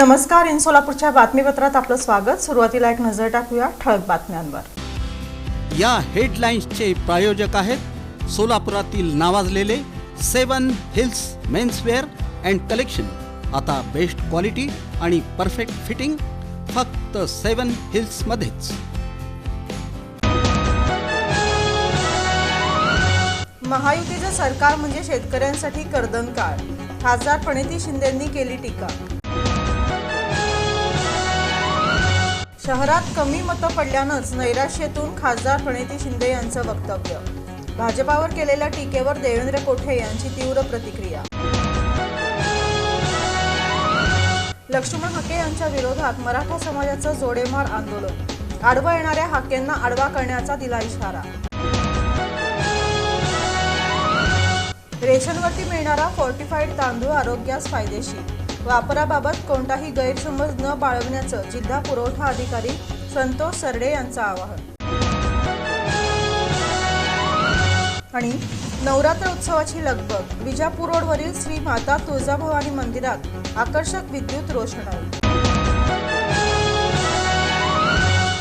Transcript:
नमस्कार, इन सोलापूरच्या बातमीपत्रात आपलं स्वागत। सुरुवातीला एक नजर टाकूया ठळक बातम्यांवर। या हेडलाईन्सचे प्रायोजक आहेत सोलापुरातील नावाजलेले 7 हिल्स मेन्सवेअर अँड कलेक्शन। आता बेस्ट क्वालिटी आणि परफेक्ट फिटिंग फक्त 7 हिल्स मध्येच। महायुतीचं सरकार म्हणजे शेतकऱ्यांसाठी कर्दनकाळ, खासदार प्रणिती शिंदेंनी केली टीका। शहरात कमी मतं पडल्यानंच नैराश्यातून खासदार प्रणिती शिंदे यांचं वक्तव्य। भाजपावर केलेल्या टीकेवर देवेंद्र कोठे यांची तीव्र प्रतिक्रिया। लक्ष्मण हाके यांच्या विरोधात मराठा समाजाचं जोडेमार आंदोलन, आडवा येणाऱ्या हाकेंना आडवा करण्याचा दिला इशारा। रेशनवरती मिळणारा फोर्टिफाईड तांदूळ आरोग्यास फायदेशीर, वापराबाबत कोणताही गैरसमज न बाळगण्याचं जिल्हा पुरवठा अधिकारी संतोष सरडे यांचं आवाहन। आणि नवरात्र उत्सवाची लगबग, विजापूर रोडवरील श्री माता तुळजाभवानी मंदिरात आकर्षक विद्युत रोषणाई।